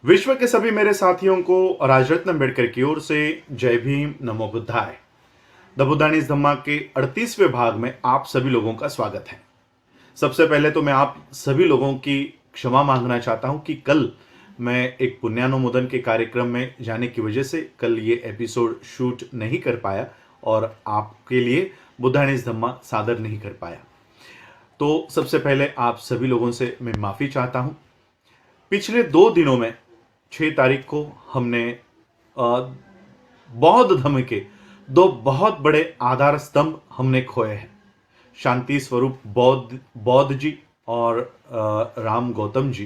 विश्व के सभी मेरे साथियों को राजरत्न अम्बेडकर की ओर से जय भीम, नमो बुद्धाय। द बुद्धानीज धम्मा के 38वें भाग में आप सभी लोगों का स्वागत है। सबसे पहले तो मैं आप सभी लोगों की क्षमा मांगना चाहता हूं कि कल मैं एक पुण्यानुमोदन के कार्यक्रम में जाने की वजह से कल ये एपिसोड शूट नहीं कर पाया और आपके लिए बुद्धानीज धम्मा सादर नहीं कर पाया। तो सबसे पहले आप सभी लोगों से मैं माफी चाहता हूं। पिछले 2 दिनों में 6 तारीख को हमने बौद्ध धर्म के 2 बहुत बड़े आधार स्तंभ हमने खोए हैं। शांति स्वरूप बौद्ध जी और राम गौतम जी।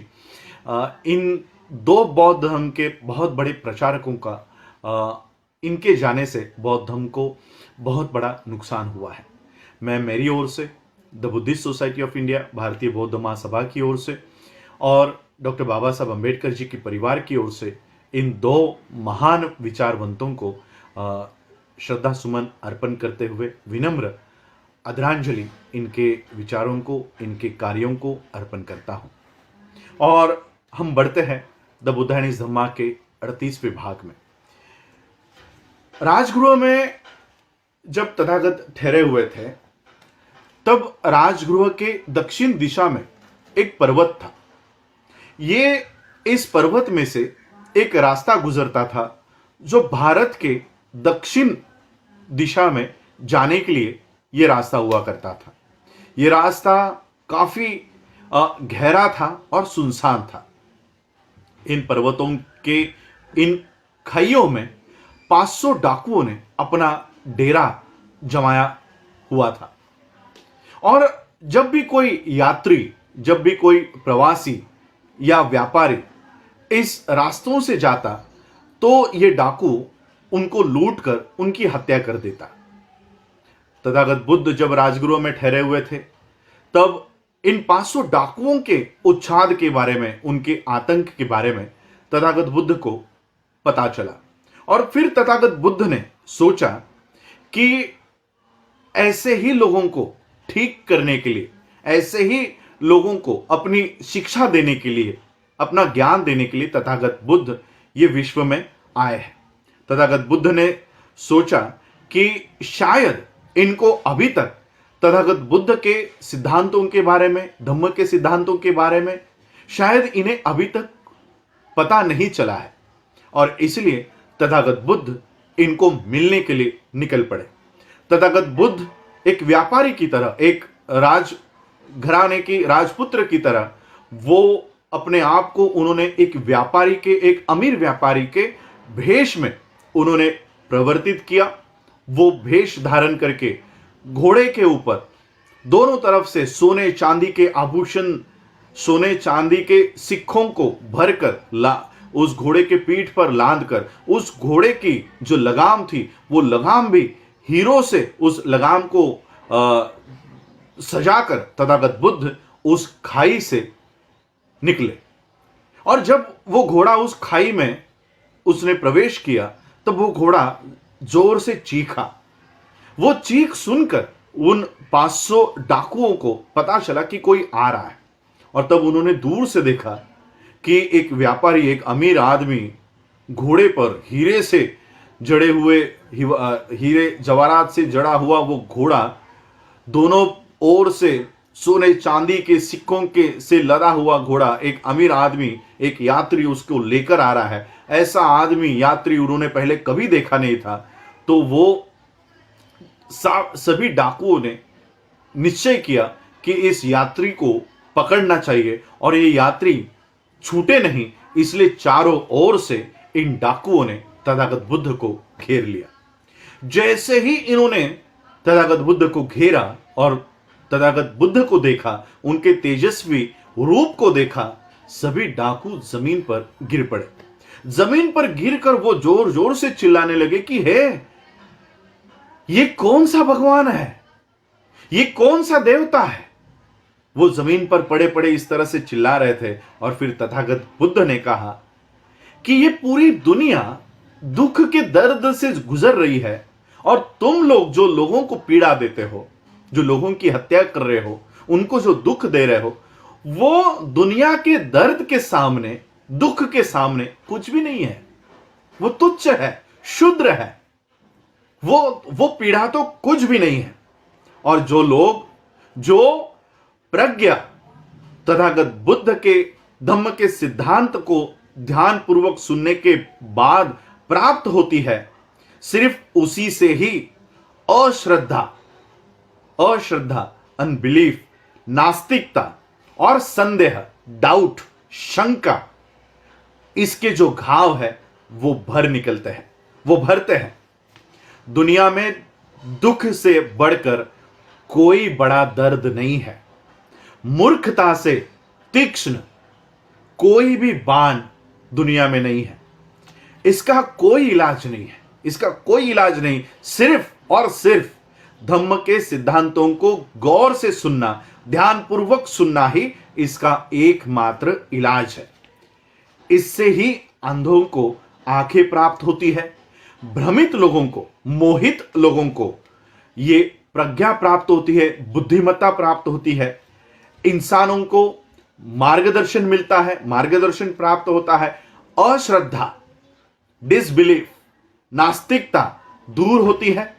इन 2 बौद्ध धर्म के बहुत बड़े प्रचारकों का इनके जाने से बौद्ध धर्म को बहुत बड़ा नुकसान हुआ है। मैं मेरी ओर से, the Buddhist society of India, भारतीय बौद्ध महासभा की ओर से और डॉक्टर बाबा साहब अम्बेडकर जी के परिवार की ओर से इन 2 महान विचारवंतों को श्रद्धा सुमन अर्पण करते हुए विनम्र आदरांजलि इनके विचारों को, इनके कार्यों को अर्पण करता हूं। और हम बढ़ते हैं द बुद्धानीज धम्मा के 38वें भाग में। राजगृह में जब तथागत ठहरे हुए थे तब राजगृह के दक्षिण दिशा में एक पर्वत था। ये इस पर्वत में से एक रास्ता गुजरता था जो भारत के दक्षिण दिशा में जाने के लिए यह रास्ता हुआ करता था। यह रास्ता काफी गहरा था और सुनसान था। इन पर्वतों के इन खाइयों में 500 डाकुओं ने अपना डेरा जमाया हुआ था। और जब भी कोई यात्री, जब भी कोई प्रवासी या व्यापारी इस रास्तों से जाता तो ये डाकू उनको लूटकर उनकी हत्या कर देता। तथागत बुद्ध जब राजगृह में ठहरे हुए थे तब इन 500 डाकुओं के उच्छाद के बारे में, उनके आतंक के बारे में तथागत बुद्ध को पता चला। और फिर तथागत बुद्ध ने सोचा कि ऐसे ही लोगों को ठीक करने के लिए, ऐसे ही लोगों को अपनी शिक्षा देने के लिए, अपना ज्ञान देने के लिए तथागत बुद्ध ये विश्व में आए हैं। तथागत बुद्ध ने सोचा कि शायद इनको अभी तक तथागत बुद्ध के सिद्धांतों के बारे में, धम्म के सिद्धांतों के बारे में शायद इन्हें अभी तक पता नहीं चला है और इसलिए तथागत बुद्ध इनको मिलने के लिए निकल पड़े। तथागत बुद्ध एक व्यापारी की तरह, एक घराने की राजपुत्र की तरह वो अपने आप को उन्होंने एक व्यापारी के, एक अमीर व्यापारी के भेष में उन्होंने प्रवर्तित किया। वो भेष धारण करके घोड़े के ऊपर दोनों तरफ से सोने चांदी के आभूषण, सोने चांदी के सिक्कों को भरकर उस घोड़े के पीठ पर लादकर उस घोड़े की जो लगाम थी वो लगाम भी हीरो से उस लगाम को सजाकर तथागत बुद्ध उस खाई से निकले। और जब वो घोड़ा उस खाई में उसने प्रवेश किया तब वो घोड़ा जोर से चीखा। वो चीख सुनकर उन 500 डाकुओं को पता चला कि कोई आ रहा है और तब उन्होंने दूर से देखा कि एक व्यापारी, एक अमीर आदमी घोड़े पर हीरे से जड़े हुए, हीरे जवाहरात से जड़ा हुआ वो घोड़ा दोनों ओर से सोने चांदी के सिक्कों के से लदा हुआ घोड़ा, एक अमीर आदमी, एक यात्री उसको लेकर आ रहा है। ऐसा आदमी, यात्री उन्होंने पहले कभी देखा नहीं था। तो वो सभी डाकुओं ने निश्चय किया कि इस यात्री को पकड़ना चाहिए और ये यात्री छूटे नहीं, इसलिए चारों ओर से इन डाकुओं ने तथागत बुद्ध को घेर लिया। जैसे ही इन्होंने तथागत बुद्ध को घेरा और तथागत बुद्ध को देखा, उनके तेजस्वी रूप को देखा, सभी डाकू जमीन पर गिर पड़े। जमीन पर गिरकर वो जोर जोर से चिल्लाने लगे कि हे, ये कौन सा भगवान है, ये कौन सा देवता है। वो जमीन पर पड़े पड़े इस तरह से चिल्ला रहे थे। और फिर तथागत बुद्ध ने कहा कि ये पूरी दुनिया दुख के दर्द से गुजर रही है और तुम लोग जो लोगों को पीड़ा देते हो, जो लोगों की हत्या कर रहे हो, उनको जो दुख दे रहे हो, वो दुनिया के दर्द के सामने दुख के सामने कुछ भी नहीं है, वो तुच्छ है, शुद्र है, वो पीड़ा तो कुछ भी नहीं है। और जो लोग, जो प्रज्ञा तथागत बुद्ध के धम्म के सिद्धांत को ध्यान पूर्वक सुनने के बाद प्राप्त होती है, सिर्फ उसी से ही अश्रद्धा अनबिलीफ, नास्तिकता और संदेह, डाउट, शंका, इसके जो घाव है वो भरते हैं। दुनिया में दुख से बढ़कर कोई बड़ा दर्द नहीं है। मूर्खता से तीक्ष्ण कोई भी बाण दुनिया में नहीं है। इसका कोई इलाज नहीं। सिर्फ और सिर्फ धम्म के सिद्धांतों को गौर से सुनना, ध्यानपूर्वक सुनना ही इसका एकमात्र इलाज है। इससे ही अंधों को आंखें प्राप्त होती है, भ्रमित लोगों को, मोहित लोगों को ये प्रज्ञा प्राप्त होती है, बुद्धिमत्ता प्राप्त होती है। इंसानों को मार्गदर्शन मिलता है, मार्गदर्शन प्राप्त होता है। अश्रद्धा, डिसबिलीफ, नास्तिकता दूर होती है,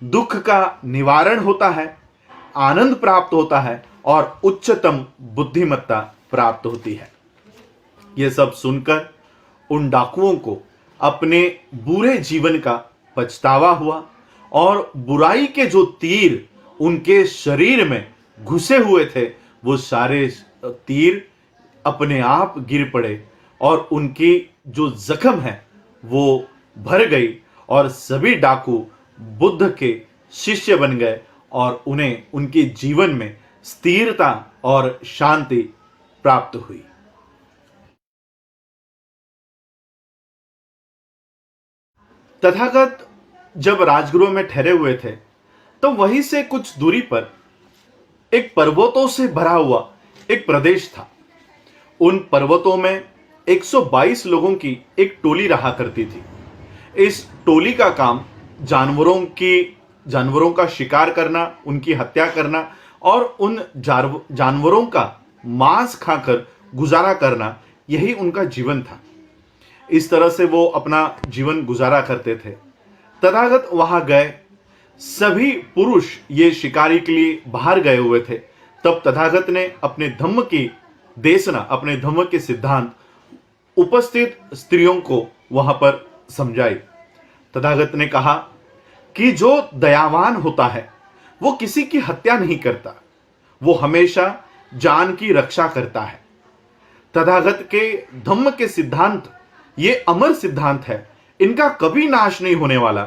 दुख का निवारण होता है, आनंद प्राप्त होता है और उच्चतम बुद्धिमत्ता प्राप्त होती है। यह सब सुनकर उन डाकुओं को अपने बुरे जीवन का पछतावा हुआ और बुराई के जो तीर उनके शरीर में घुसे हुए थे, वो सारे तीर अपने आप गिर पड़े और उनकी जो जख्म है वो भर गई और सभी डाकू बुद्ध के शिष्य बन गए और उन्हें उनके जीवन में स्थिरता और शांति प्राप्त हुई। तथागत जब राजगृह में ठहरे हुए थे तो वहीं से कुछ दूरी पर एक पर्वतों से भरा हुआ एक प्रदेश था। उन पर्वतों में 122 लोगों की एक टोली रहा करती थी। इस टोली का काम जानवरों का शिकार करना, उनकी हत्या करना और उन जानवरों का मांस खाकर गुजारा करना, यही उनका जीवन था। इस तरह से वो अपना जीवन गुजारा करते थे। तथागत वहां गए, सभी पुरुष ये शिकारी के लिए बाहर गए हुए थे। तब तथागत ने अपने धम्म की देशना, अपने धम्म के सिद्धांत उपस्थित स्त्रियों को वहां पर समझाई। तथागत ने कहा कि जो दयावान होता है वो किसी की हत्या नहीं करता, वो हमेशा जान की रक्षा करता है। तथागत के धम्म के सिद्धांत ये अमर सिद्धांत है, इनका कभी नाश नहीं होने वाला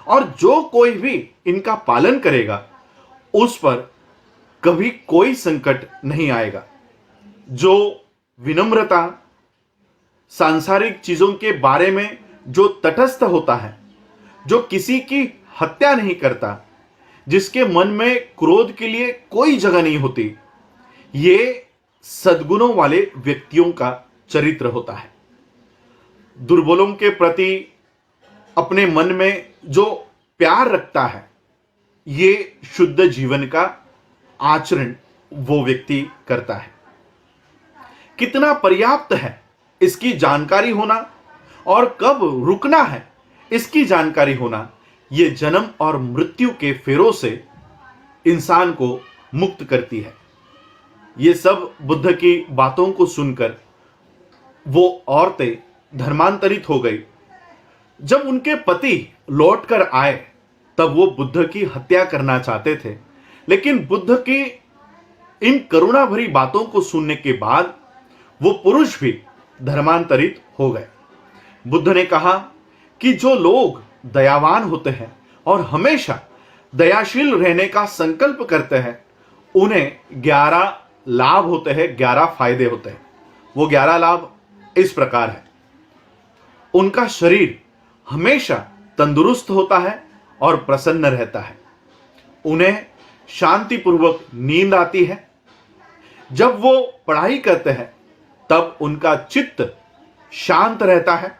और जो कोई भी इनका पालन करेगा उस पर कभी कोई संकट नहीं आएगा। जो विनम्रता, सांसारिक चीजों के बारे में जो तटस्थ होता है, जो किसी की हत्या नहीं करता, जिसके मन में क्रोध के लिए कोई जगह नहीं होती, ये सद्गुणों वाले व्यक्तियों का चरित्र होता है। दुर्बलों के प्रति अपने मन में जो प्यार रखता है, ये शुद्ध जीवन का आचरण वो व्यक्ति करता है। कितना पर्याप्त है इसकी जानकारी होना और कब रुकना है इसकी जानकारी होना, ये जन्म और मृत्यु के फेरों से इंसान को मुक्त करती है। ये सब बुद्ध की बातों को सुनकर वो औरतें धर्मांतरित हो गई। जब उनके पति लौटकर आए तब वो बुद्ध की हत्या करना चाहते थे, लेकिन बुद्ध की इन करुणा भरी बातों को सुनने के बाद वो पुरुष भी धर्मांतरित हो गए। बुद्ध ने कहा कि जो लोग दयावान होते हैं और हमेशा दयाशील रहने का संकल्प करते हैं, उन्हें 11 लाभ होते हैं, 11 फायदे होते हैं। वो 11 लाभ इस प्रकार है। उनका शरीर हमेशा तंदुरुस्त होता है और प्रसन्न रहता है। उन्हें शांतिपूर्वक नींद आती है। जब वो पढ़ाई करते हैं तब उनका चित्त शांत रहता है।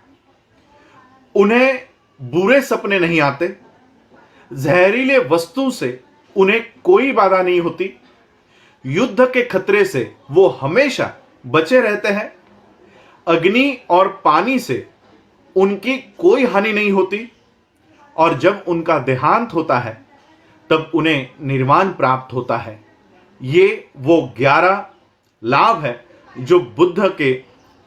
उन्हें बुरे सपने नहीं आते। जहरीले वस्तु से उन्हें कोई बाधा नहीं होती। युद्ध के खतरे से वो हमेशा बचे रहते हैं। अग्नि और पानी से उनकी कोई हानि नहीं होती, और जब उनका देहांत होता है तब उन्हें निर्वाण प्राप्त होता है। ये वो 11 लाभ है जो बुद्ध के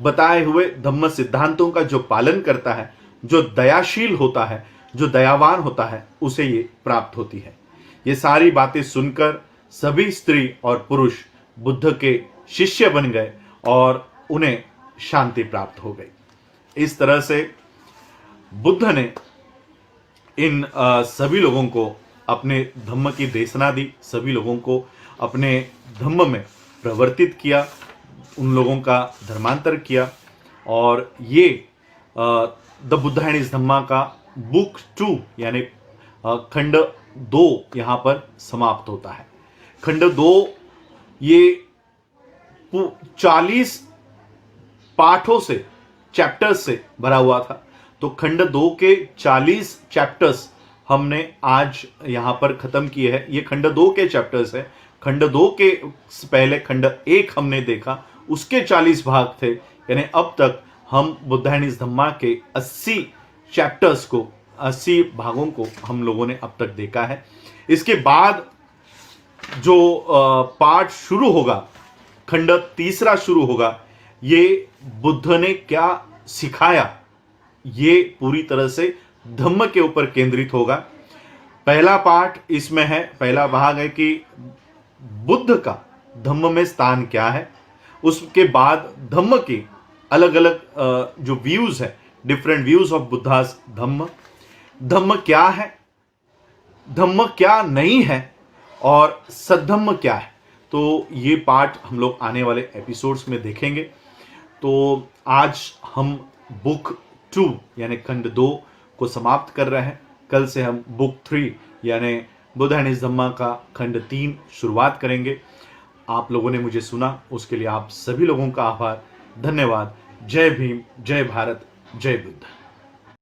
बताए हुए धम्म सिद्धांतों का जो पालन करता है, जो दयाशील होता है, जो दयावान होता है, उसे ये प्राप्त होती है। ये सारी बातें सुनकर सभी स्त्री और पुरुष बुद्ध के शिष्य बन गए और उन्हें शांति प्राप्त हो गई। इस तरह से बुद्ध ने इन सभी लोगों को अपने धम्म की देशना दी, सभी लोगों को अपने धम्म में प्रवर्तित किया, उन लोगों का धर्मांतर किया। और ये द बुद्ध एंड हिज धम्मा का बुक 2 यानी खंड 2 यहाँ पर समाप्त होता है। खंड 2 ये 40 पाठों से, चैप्टर्स से भरा हुआ था। तो खंड 2 के 40 चैप्टर्स हमने आज यहां पर खत्म किए हैं। ये खंड 2 के चैप्टर्स है। खंड 2 के पहले खंड 1 हमने देखा, उसके 40 भाग थे। यानी अब तक हम बुद्ध एंड हिज धम्मा के 80 चैप्टर्स को, 80 भागों को हम लोगों ने अब तक देखा है। इसके बाद जो पाठ शुरू होगा, खंड 3 शुरू होगा, ये बुद्ध ने क्या सिखाया, ये पूरी तरह से धम्म के ऊपर केंद्रित होगा। पहला पाठ इसमें है, पहला भाग है कि बुद्ध का धम्म में स्थान क्या है। उसके बाद धम्म की अलग अलग जो व्यूज है, डिफरेंट व्यूज ऑफ बुद्धास धम्म, धम्म क्या है, धम्म क्या नहीं है, और सद्धम्म क्या है। तो ये पाठ हम लोग आने वाले एपिसोड्स में देखेंगे। तो आज हम बुक 2 यानी खंड 2 को समाप्त कर रहे हैं। कल से हम बुक 3 यानी बुद्ध एंड हिज धम्मा का खंड 3 शुरुआत करेंगे। आप लोगों ने मुझे सुना, उसके लिए आप सभी लोगों का आभार, धन्यवाद। जय भीम, जय भारत, जय बुद्ध।